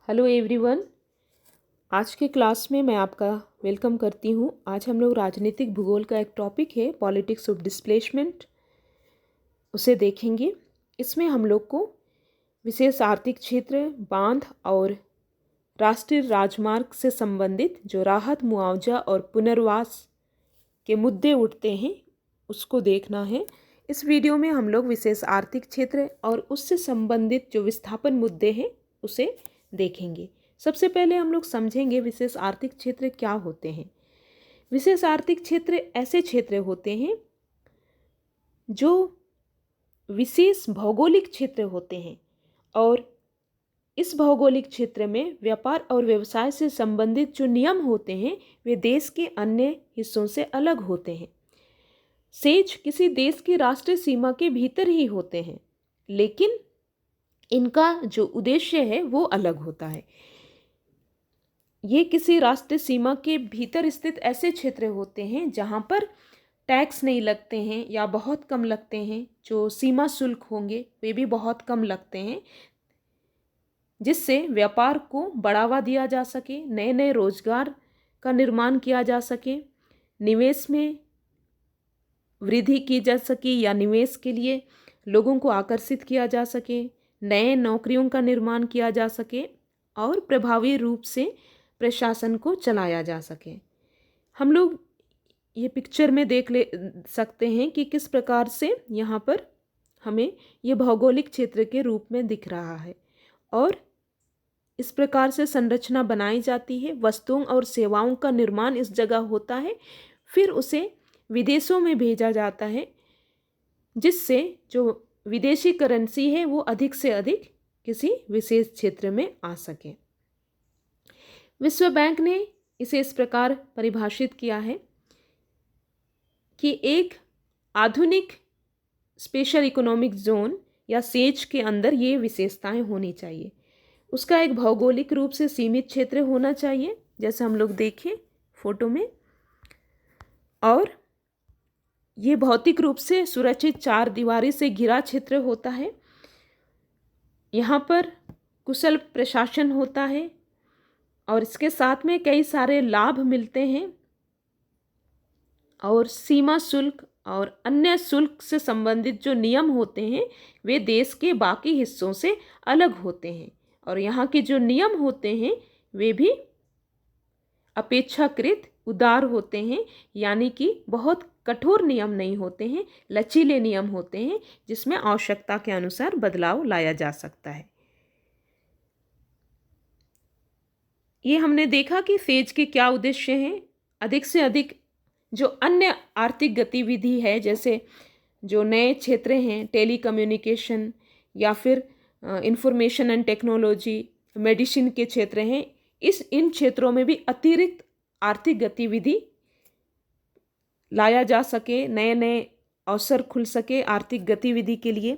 Hello everyone. आज के class में मैं आपका वेलकम करती हूँ। आज हम लोग राजनीतिक भूगोल का एक टॉपिक है पॉलिटिक्स ऑफ डिस्प्लेसमेंट, उसे देखेंगे। इसमें हम लोग को विशेष आर्थिक क्षेत्र, बांध और राष्ट्रीय राजमार्ग से संबंधित जो राहत, मुआवजा और पुनर्वास के मुद्दे उठते हैं उसको देखना है। इस वीडियो में हम लोग विशेष आर्थिक क्षेत्र और उससे संबंधित जो विस्थापन मुद्दे हैं उसे देखेंगे। सबसे पहले हम लोग समझेंगे विशेष आर्थिक क्षेत्र क्या होते हैं। विशेष आर्थिक क्षेत्र ऐसे क्षेत्र होते हैं जो विशेष भौगोलिक क्षेत्र होते हैं और इस भौगोलिक क्षेत्र में व्यापार और व्यवसाय से संबंधित जो नियम होते हैं वे देश के अन्य हिस्सों से अलग होते हैं। सेज किसी देश की राष्ट्रीय सीमा के भीतर ही होते हैं, लेकिन इनका जो उद्देश्य है वो अलग होता है। ये किसी राष्ट्रीय सीमा के भीतर स्थित ऐसे क्षेत्र होते हैं जहाँ पर टैक्स नहीं लगते हैं या बहुत कम लगते हैं। जो सीमा शुल्क होंगे वे भी बहुत कम लगते हैं, जिससे व्यापार को बढ़ावा दिया जा सके, नए नए रोजगार का निर्माण किया जा सके, निवेश में वृद्धि की जा सके या निवेश के लिए लोगों को आकर्षित किया जा सके, नए नौकरियों का निर्माण किया जा सके और प्रभावी रूप से प्रशासन को चलाया जा सके। हम लोग ये पिक्चर में देख ले सकते हैं कि किस प्रकार से यहाँ पर हमें ये भौगोलिक क्षेत्र के रूप में दिख रहा है और इस प्रकार से संरचना बनाई जाती है। वस्तुओं और सेवाओं का निर्माण इस जगह होता है, फिर उसे विदेशों में भेजा जाता है, जिससे जो विदेशी करेंसी है वो अधिक से अधिक किसी विशेष क्षेत्र में आ सके। विश्व बैंक ने इसे इस प्रकार परिभाषित किया है कि एक आधुनिक स्पेशल इकोनॉमिक जोन या सेज के अंदर ये विशेषताएं होनी चाहिए। उसका एक भौगोलिक रूप से सीमित क्षेत्र होना चाहिए, जैसे हम लोग देखें फोटो में, और ये भौतिक रूप से सुरक्षित चार दीवारी से घिरा क्षेत्र होता है। यहाँ पर कुशल प्रशासन होता है और इसके साथ में कई सारे लाभ मिलते हैं और सीमा शुल्क और अन्य शुल्क से संबंधित जो नियम होते हैं वे देश के बाकी हिस्सों से अलग होते हैं और यहाँ के जो नियम होते हैं वे भी अपेक्षाकृत उदार होते हैं, यानी कि बहुत कठोर नियम नहीं होते हैं, लचीले नियम होते हैं जिसमें आवश्यकता के अनुसार बदलाव लाया जा सकता है। ये हमने देखा कि सेज के क्या उद्देश्य हैं। अधिक से अधिक जो अन्य आर्थिक गतिविधि है, जैसे जो नए क्षेत्र हैं टेलीकम्युनिकेशन या फिर इंफॉर्मेशन एंड टेक्नोलॉजी, मेडिसिन के क्षेत्र हैं, इन क्षेत्रों में भी अतिरिक्त आर्थिक गतिविधि लाया जा सके, नए नए अवसर खुल सके आर्थिक गतिविधि के लिए।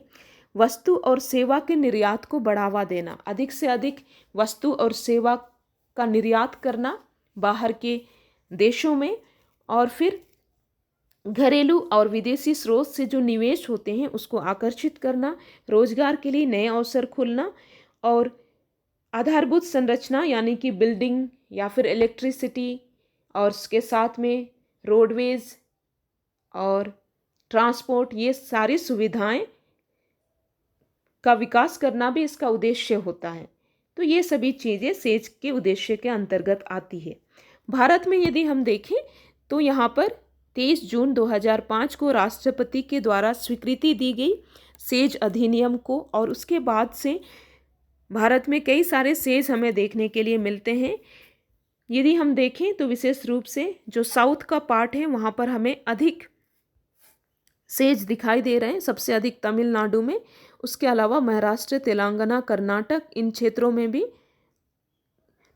वस्तु और सेवा के निर्यात को बढ़ावा देना, अधिक से अधिक वस्तु और सेवा का निर्यात करना बाहर के देशों में, और फिर घरेलू और विदेशी स्रोत से जो निवेश होते हैं उसको आकर्षित करना, रोजगार के लिए नए अवसर खुलना, और आधारभूत संरचना यानी कि बिल्डिंग या फिर इलेक्ट्रिसिटी और उसके साथ में रोडवेज और ट्रांसपोर्ट, ये सारी सुविधाएं का विकास करना भी इसका उद्देश्य होता है। तो ये सभी चीज़ें सेज के उद्देश्य के अंतर्गत आती है। भारत में यदि हम देखें तो यहाँ पर 23 जून 2005 को राष्ट्रपति के द्वारा स्वीकृति दी गई सेज अधिनियम को, और उसके बाद से भारत में कई सारे सेज हमें देखने के लिए मिलते हैं। यदि हम देखें तो विशेष रूप से जो साउथ का पार्ट है वहाँ पर हमें अधिक सेज दिखाई दे रहे हैं, सबसे अधिक तमिलनाडु में। उसके अलावा महाराष्ट्र, तेलंगाना, कर्नाटक, इन क्षेत्रों में भी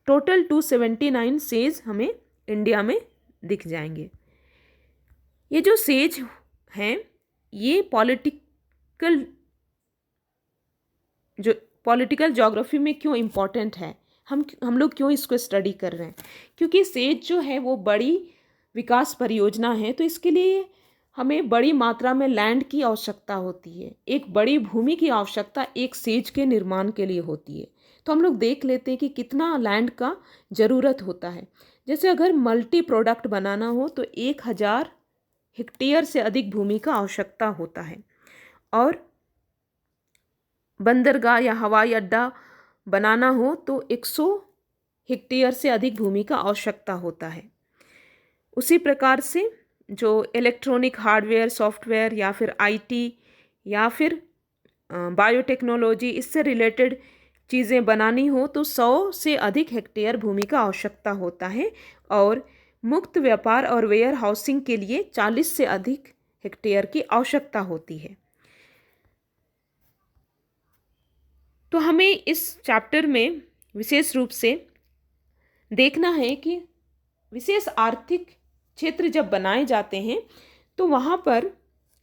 टोटल 279 सेज हमें इंडिया में दिख जाएंगे। ये जो सेज हैं ये पॉलिटिकल ज्योग्राफी में क्यों इम्पोर्टेंट है, हम लोग क्यों इसको स्टडी कर रहे हैं? क्योंकि सेज जो है वो बड़ी विकास परियोजना है, तो इसके लिए हमें बड़ी मात्रा में लैंड की आवश्यकता होती है। एक बड़ी भूमि की आवश्यकता एक सेज के निर्माण के लिए होती है। तो हम लोग देख लेते हैं कि कितना लैंड का ज़रूरत होता है। जैसे अगर मल्टी प्रोडक्ट बनाना हो तो 1000 हेक्टेयर से अधिक भूमि का आवश्यकता होता है, और बंदरगाह या हवाई अड्डा बनाना हो तो 100 हेक्टेयर से अधिक भूमि का आवश्यकता होता है। उसी प्रकार से जो इलेक्ट्रॉनिक हार्डवेयर, सॉफ्टवेयर या फिर आईटी या फिर बायोटेक्नोलॉजी, इससे रिलेटेड चीज़ें बनानी हो तो 100 से अधिक हेक्टेयर भूमि का आवश्यकता होता है, और मुक्त व्यापार और वेयर हाउसिंग के लिए 40 से अधिक हेक्टेयर की आवश्यकता होती है। तो हमें इस चैप्टर में विशेष रूप से देखना है कि विशेष आर्थिक क्षेत्र जब बनाए जाते हैं तो वहाँ पर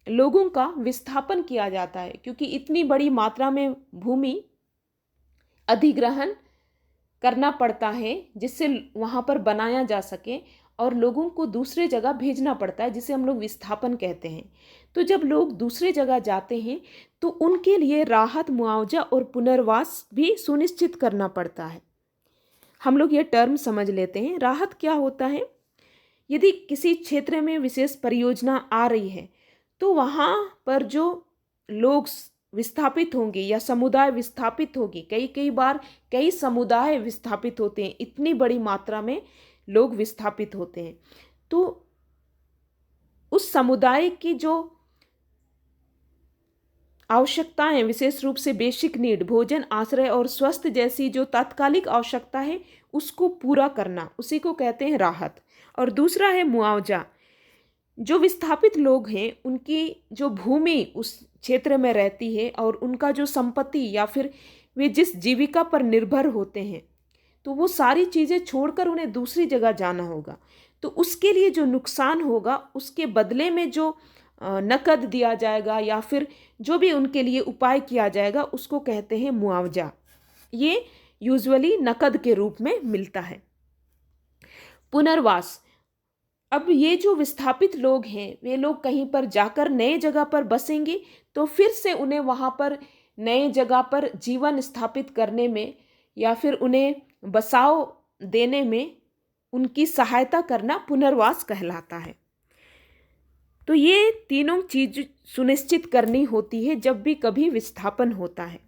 लोगों का विस्थापन किया जाता है, क्योंकि इतनी बड़ी मात्रा में भूमि अधिग्रहण करना पड़ता है जिससे वहाँ पर बनाया जा सके, और लोगों को दूसरे जगह भेजना पड़ता है जिसे हम लोग विस्थापन कहते हैं। तो जब लोग दूसरे जगह जाते हैं तो उनके लिए राहत, मुआवजा और पुनर्वास भी सुनिश्चित करना पड़ता है। हम लोग ये टर्म समझ लेते हैं। राहत क्या होता है? यदि किसी क्षेत्र में विशेष परियोजना आ रही है तो वहाँ पर जो लोग विस्थापित होंगे या समुदाय विस्थापित होगी, कई बार कई समुदाय विस्थापित होते हैं, इतनी बड़ी मात्रा में लोग विस्थापित होते हैं, तो उस समुदाय की जो आवश्यकताएं, विशेष रूप से बेसिक नीड, भोजन, आश्रय और स्वास्थ्य जैसी जो तात्कालिक आवश्यकता है उसको पूरा करना, उसी को कहते हैं राहत। और दूसरा है मुआवजा। जो विस्थापित लोग हैं उनकी जो भूमि उस क्षेत्र में रहती है और उनका जो संपत्ति या फिर वे जिस जीविका पर निर्भर होते हैं, तो वो सारी चीज़ें छोड़कर उन्हें दूसरी जगह जाना होगा, तो उसके लिए जो नुकसान होगा उसके बदले में जो नकद दिया जाएगा या फिर जो भी उनके लिए उपाय किया जाएगा उसको कहते हैं मुआवजा। ये यूजुअली नकद के रूप में मिलता है। पुनर्वास। अब ये जो विस्थापित लोग हैं वे लोग कहीं पर जाकर नए जगह पर बसेंगे तो फिर से उन्हें वहाँ पर नए जगह पर जीवन स्थापित करने में या फिर उन्हें बसाव देने में उनकी सहायता करना पुनर्वास कहलाता है। तो ये तीनों चीज सुनिश्चित करनी होती है जब भी कभी विस्थापन होता है।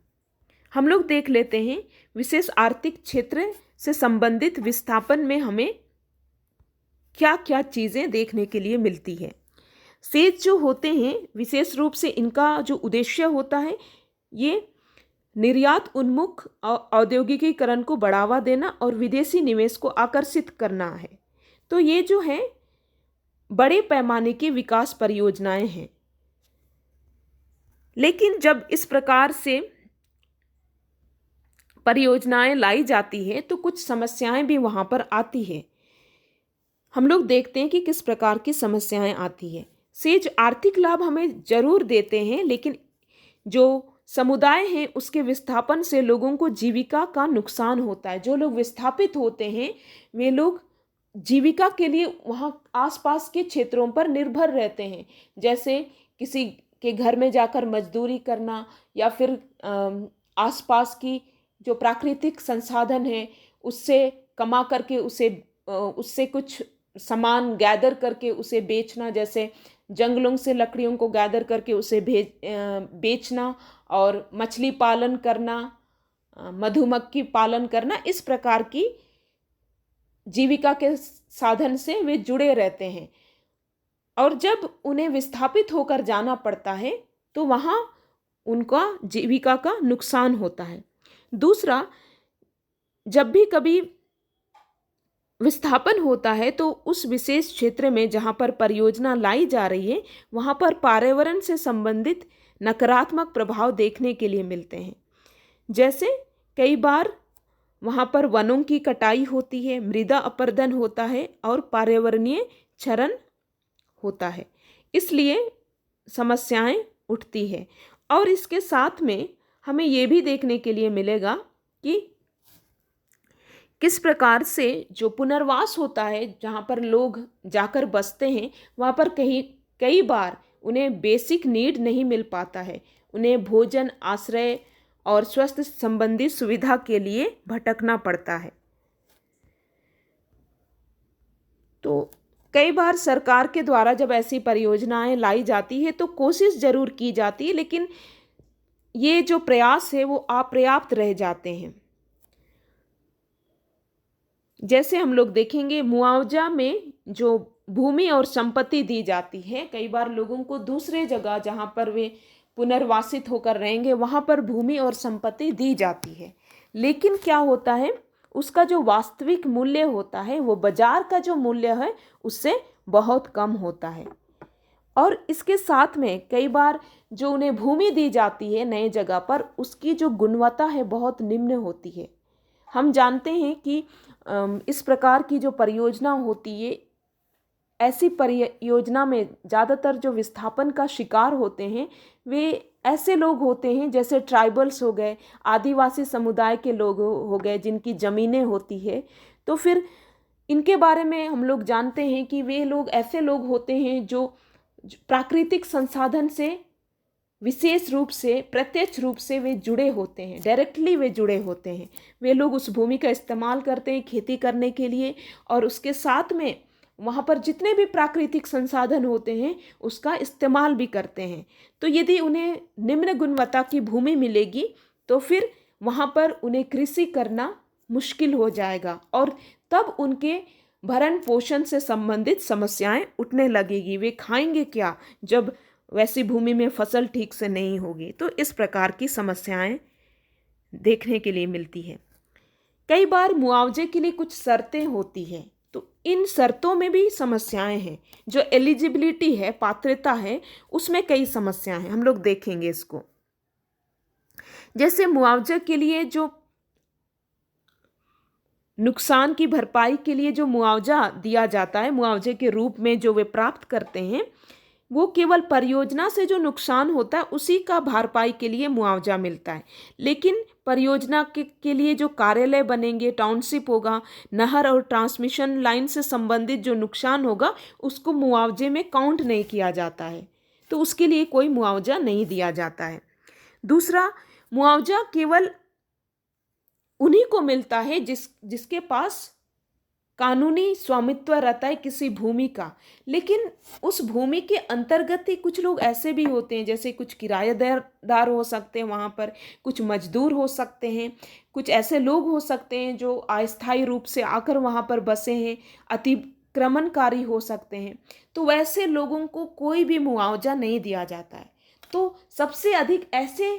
हम लोग देख लेते हैं विशेष आर्थिक क्षेत्र से संबंधित विस्थापन में हमें क्या क्या चीज़ें देखने के लिए मिलती है। सेज जो होते हैं विशेष रूप से इनका जो उद्देश्य होता है ये निर्यात उन्मुख औद्योगिकीकरण को बढ़ावा देना और विदेशी निवेश को आकर्षित करना है। तो ये जो है बड़े पैमाने की विकास परियोजनाएं हैं। लेकिन जब इस प्रकार से परियोजनाएं लाई जाती है तो कुछ समस्याएं भी वहाँ पर आती है। हम लोग देखते हैं कि किस प्रकार की समस्याएं आती है। सेज आर्थिक लाभ हमें जरूर देते हैं, लेकिन जो समुदाय हैं उसके विस्थापन से लोगों को जीविका का नुकसान होता है। जो लोग विस्थापित होते हैं वे लोग जीविका के लिए वहाँ आसपास के क्षेत्रों पर निर्भर रहते हैं, जैसे किसी के घर में जाकर मजदूरी करना या फिर आसपास की जो प्राकृतिक संसाधन है उससे कमा करके उससे कुछ सामान गैदर करके उसे बेचना, जैसे जंगलों से लकड़ियों को गैदर करके उसे बेचना, और मछली पालन करना, मधुमक्खी पालन करना, इस प्रकार की जीविका के साधन से वे जुड़े रहते हैं। और जब उन्हें विस्थापित होकर जाना पड़ता है तो वहाँ उनका जीविका का नुकसान होता है। दूसरा, जब भी कभी विस्थापन होता है तो उस विशेष क्षेत्र में जहाँ पर परियोजना लाई जा रही है वहाँ पर पर्यावरण से संबंधित नकारात्मक प्रभाव देखने के लिए मिलते हैं। जैसे कई बार वहाँ पर वनों की कटाई होती है, मृदा अपरदन होता है और पर्यावरणीय क्षरण होता है, इसलिए समस्याएं उठती है। और इसके साथ में हमें ये भी देखने के लिए मिलेगा कि किस प्रकार से जो पुनर्वास होता है, जहाँ पर लोग जाकर बसते हैं वहाँ पर कई बार उन्हें बेसिक नीड नहीं मिल पाता है। उन्हें भोजन, आश्रय और स्वास्थ्य संबंधी सुविधा के लिए भटकना पड़ता है। तो कई बार सरकार के द्वारा जब ऐसी परियोजनाएं लाई जाती है तो कोशिश जरूर की जाती है, लेकिन ये जो प्रयास है वो अपर्याप्त रह जाते हैं। जैसे हम लोग देखेंगे, मुआवजा में जो भूमि और संपत्ति दी जाती है, कई बार लोगों को दूसरे जगह जहाँ पर वे पुनर्वासित होकर रहेंगे वहाँ पर भूमि और संपत्ति दी जाती है, लेकिन क्या होता है, उसका जो वास्तविक मूल्य होता है वो बाजार का जो मूल्य है उससे बहुत कम होता है। और इसके साथ में कई बार जो उन्हें भूमि दी जाती है नए जगह पर, उसकी जो गुणवत्ता है बहुत निम्न होती है। हम जानते हैं कि इस प्रकार की जो परियोजना होती है, ऐसी परियोजना में ज़्यादातर जो विस्थापन का शिकार होते हैं वे ऐसे लोग होते हैं जैसे ट्राइबल्स हो गए, आदिवासी समुदाय के लोग हो गए जिनकी ज़मीनें होती है। तो फिर इनके बारे में हम लोग जानते हैं कि वे लोग ऐसे लोग होते हैं जो प्राकृतिक संसाधन से विशेष रूप से, प्रत्यक्ष रूप से वे जुड़े होते हैं, डायरेक्टली वे जुड़े होते हैं। वे लोग उस भूमि का इस्तेमाल करते हैं खेती करने के लिए, और उसके साथ में वहाँ पर जितने भी प्राकृतिक संसाधन होते हैं उसका इस्तेमाल भी करते हैं। तो यदि उन्हें निम्न गुणवत्ता की भूमि मिलेगी तो फिर वहाँ पर उन्हें कृषि करना मुश्किल हो जाएगा, और तब उनके भरण पोषण से संबंधित समस्याएं उठने लगेगी। वे खाएंगे क्या जब वैसी भूमि में फसल ठीक से नहीं होगी। तो इस प्रकार की समस्याएं देखने के लिए मिलती है। कई बार मुआवजे के लिए कुछ शर्तें होती है, तो इन शर्तों में भी समस्याएं हैं। जो एलिजिबिलिटी है, पात्रता है, उसमें कई समस्याएं हैं। हम लोग देखेंगे इसको। जैसे मुआवजे के लिए जो नुकसान की भरपाई के लिए जो मुआवजा दिया जाता है, मुआवजे के रूप में जो वे प्राप्त करते हैं, वो केवल परियोजना से जो नुकसान होता है उसी का भरपाई के लिए मुआवजा मिलता है। लेकिन परियोजना के लिए जो कार्यालय बनेंगे, टाउनशिप होगा, नहर और ट्रांसमिशन लाइन से संबंधित जो नुकसान होगा उसको मुआवजे में काउंट नहीं किया जाता है, तो उसके लिए कोई मुआवजा नहीं दिया जाता है। दूसरा, मुआवजा केवल उन्हीं को मिलता है जिसके पास कानूनी स्वामित्व रहता है किसी भूमि का। लेकिन उस भूमि के अंतर्गत ही कुछ लोग ऐसे भी होते हैं, जैसे कुछ किराएदार हो सकते हैं, वहाँ पर कुछ मजदूर हो सकते हैं, कुछ ऐसे लोग हो सकते हैं जो अस्थायी रूप से आकर वहाँ पर बसे हैं, अतिक्रमणकारी हो सकते हैं। तो वैसे लोगों को कोई भी मुआवजा नहीं दिया जाता है। तो सबसे अधिक ऐसे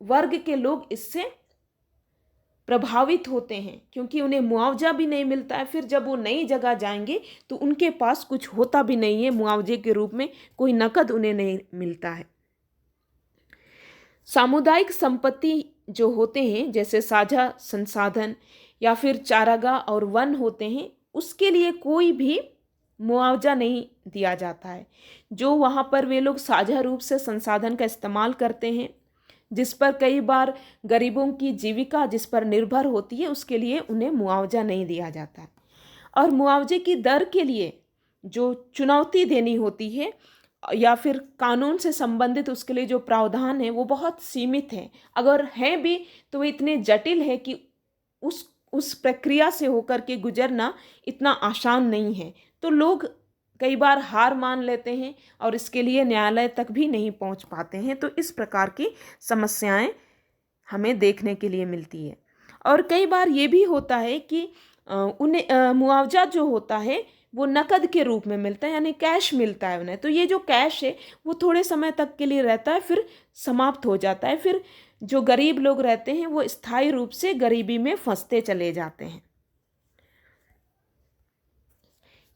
वर्ग के लोग इससे प्रभावित होते हैं, क्योंकि उन्हें मुआवजा भी नहीं मिलता है। फिर जब वो नई जगह जाएंगे तो उनके पास कुछ होता भी नहीं है, मुआवजे के रूप में कोई नकद उन्हें नहीं मिलता है। सामुदायिक संपत्ति जो होते हैं, जैसे साझा संसाधन या फिर चारागाह और वन होते हैं, उसके लिए कोई भी मुआवजा नहीं दिया जाता है। जो वहाँ पर वे लोग साझा रूप से संसाधन का इस्तेमाल करते हैं, जिस पर कई बार गरीबों की जीविका जिस पर निर्भर होती है, उसके लिए उन्हें मुआवजा नहीं दिया जाता है। और मुआवजे की दर के लिए जो चुनौती देनी होती है या फिर कानून से संबंधित उसके लिए जो प्रावधान है वो बहुत सीमित है। अगर हैं भी तो वो इतने जटिल है कि उस प्रक्रिया से होकर के गुजरना इतना आसान नहीं है। तो लोग कई बार हार मान लेते हैं और इसके लिए न्यायालय तक भी नहीं पहुंच पाते हैं। तो इस प्रकार की समस्याएं हमें देखने के लिए मिलती है। और कई बार ये भी होता है कि उन्हें मुआवजा जो होता है वो नकद के रूप में मिलता है, यानी कैश मिलता है उन्हें। तो ये जो कैश है वो थोड़े समय तक के लिए रहता है, फिर समाप्त हो जाता है। फिर जो गरीब लोग रहते हैं वो स्थायी रूप से गरीबी में फंसते चले जाते हैं।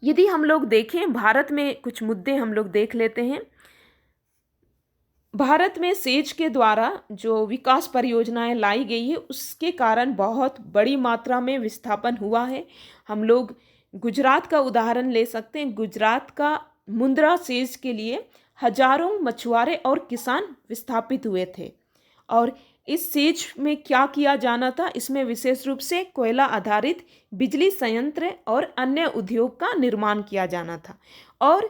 यदि हम लोग देखें, भारत में कुछ मुद्दे हम लोग देख लेते हैं। भारत में सेज के द्वारा जो विकास परियोजनाएं लाई गई है उसके कारण बहुत बड़ी मात्रा में विस्थापन हुआ है। हम लोग गुजरात का उदाहरण ले सकते हैं। गुजरात का मुंद्रा सेज के लिए हजारों मछुआरे और किसान विस्थापित हुए थे। और इस सेज में क्या किया जाना था, इसमें विशेष रूप से कोयला आधारित बिजली संयंत्र और अन्य उद्योग का निर्माण किया जाना था। और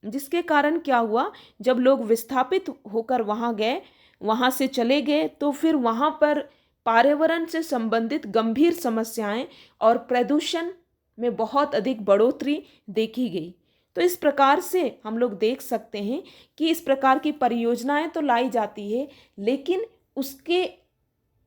जिसके कारण क्या हुआ, जब लोग विस्थापित होकर वहाँ गए वहाँ से चले गए तो फिर वहाँ पर पर्यावरण से संबंधित गंभीर समस्याएं और प्रदूषण में बहुत अधिक बढ़ोतरी देखी गई। तो इस प्रकार से हम लोग देख सकते हैं कि इस प्रकार की परियोजनाएं तो लाई जाती है, लेकिन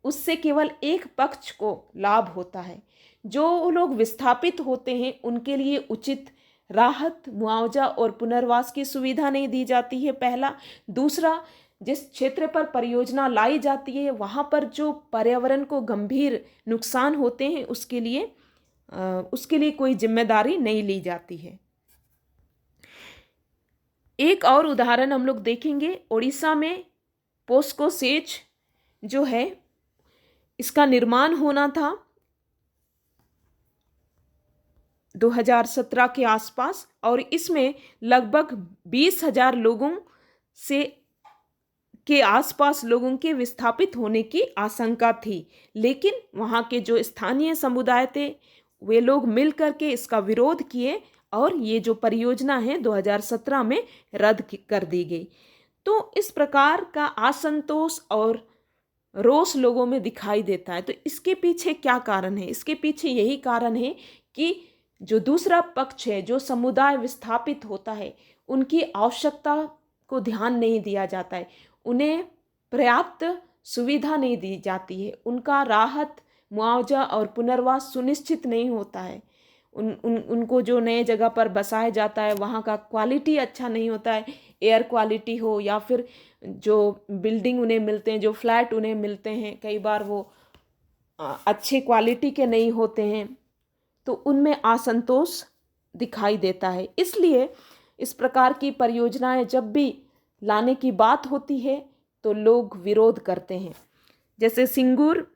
उससे केवल एक पक्ष को लाभ होता है। जो लोग विस्थापित होते हैं उनके लिए उचित राहत, मुआवजा और पुनर्वास की सुविधा नहीं दी जाती है, पहला। दूसरा, जिस क्षेत्र पर परियोजना लाई जाती है वहाँ पर जो पर्यावरण को गंभीर नुकसान होते हैं उसके लिए कोई जिम्मेदारी नहीं ली जाती है। एक और उदाहरण हम लोग देखेंगे। उड़ीसा में पोस्को सेज जो है, इसका निर्माण होना था 2017 के आसपास और इसमें लगभग 20,000 लोगों के आसपास लोगों के विस्थापित होने की आशंका थी। लेकिन वहाँ के जो स्थानीय समुदाय थे वे लोग मिल करके इसका विरोध किए और ये जो परियोजना है 2017 में रद्द कर दी गई। तो इस प्रकार का असंतोष और रोष लोगों में दिखाई देता है। तो इसके पीछे क्या कारण है? इसके पीछे यही कारण है कि जो दूसरा पक्ष है, जो समुदाय विस्थापित होता है, उनकी आवश्यकता को ध्यान नहीं दिया जाता है, उन्हें पर्याप्त सुविधा नहीं दी जाती है, उनका राहत, मुआवजा और पुनर्वास सुनिश्चित नहीं होता है। उनको जो नए जगह पर बसाया जाता है वहाँ का क्वालिटी अच्छा नहीं होता है, एयर क्वालिटी हो या फिर जो बिल्डिंग उन्हें मिलते हैं, जो फ्लैट उन्हें मिलते हैं, कई बार वो अच्छे क्वालिटी के नहीं होते हैं, तो उनमें असंतोष दिखाई देता है। इसलिए इस प्रकार की परियोजनाएं जब भी लाने की बात होती है तो लोग विरोध करते हैं। जैसे सिंगूर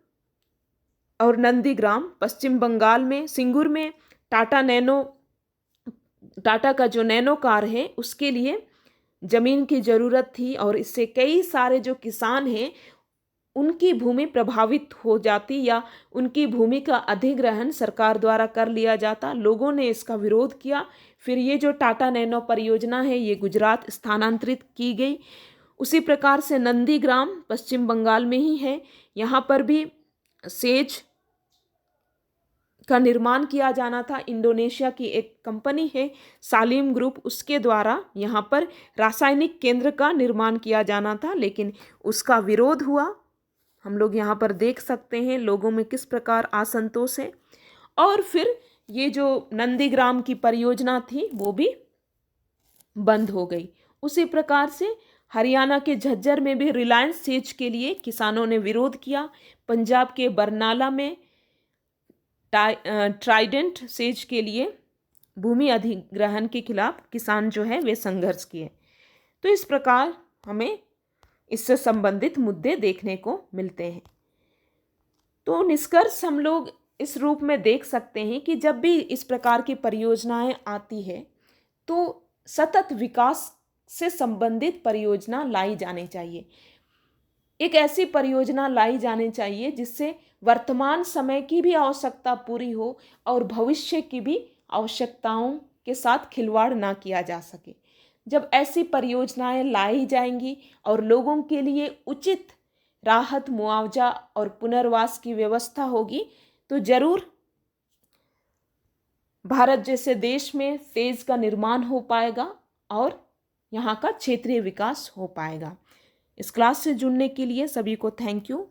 और नंदीग्राम पश्चिम बंगाल में, सिंगूर में टाटा का जो नैनो कार है उसके लिए ज़मीन की ज़रूरत थी और इससे कई सारे जो किसान हैं उनकी भूमि प्रभावित हो जाती या उनकी भूमि का अधिग्रहण सरकार द्वारा कर लिया जाता। लोगों ने इसका विरोध किया। फिर ये जो टाटा नैनो परियोजना है ये गुजरात स्थानांतरित की गई। उसी प्रकार से नंदीग्राम पश्चिम बंगाल में ही है, यहाँ पर भी सेज का निर्माण किया जाना था। इंडोनेशिया की एक कंपनी है सालिम ग्रुप, उसके द्वारा यहाँ पर रासायनिक केंद्र का निर्माण किया जाना था, लेकिन उसका विरोध हुआ। हम लोग यहाँ पर देख सकते हैं लोगों में किस प्रकार असंतोष है। और फिर ये जो नंदीग्राम की परियोजना थी वो भी बंद हो गई। उसी प्रकार से हरियाणा के झज्जर में भी रिलायंस सेज के लिए किसानों ने विरोध किया। पंजाब के बरनाला में ट्राइडेंट सेज के लिए भूमि अधिग्रहण के खिलाफ किसान जो है वे संघर्ष किए। तो इस प्रकार हमें इससे संबंधित मुद्दे देखने को मिलते हैं। तो निष्कर्ष हम लोग इस रूप में देख सकते हैं कि जब भी इस प्रकार की परियोजनाएं आती है तो सतत विकास से संबंधित परियोजना लाई जानी चाहिए। एक ऐसी परियोजना लाई जानी चाहिए जिससे वर्तमान समय की भी आवश्यकता पूरी हो और भविष्य की भी आवश्यकताओं के साथ खिलवाड़ ना किया जा सके। जब ऐसी परियोजनाएं लाई जाएंगी और लोगों के लिए उचित राहत, मुआवजा और पुनर्वास की व्यवस्था होगी तो जरूर भारत जैसे देश में तेज का निर्माण हो पाएगा और यहाँ का क्षेत्रीय विकास हो पाएगा। इस क्लास से जुड़ने के लिए सभी को थैंक यू।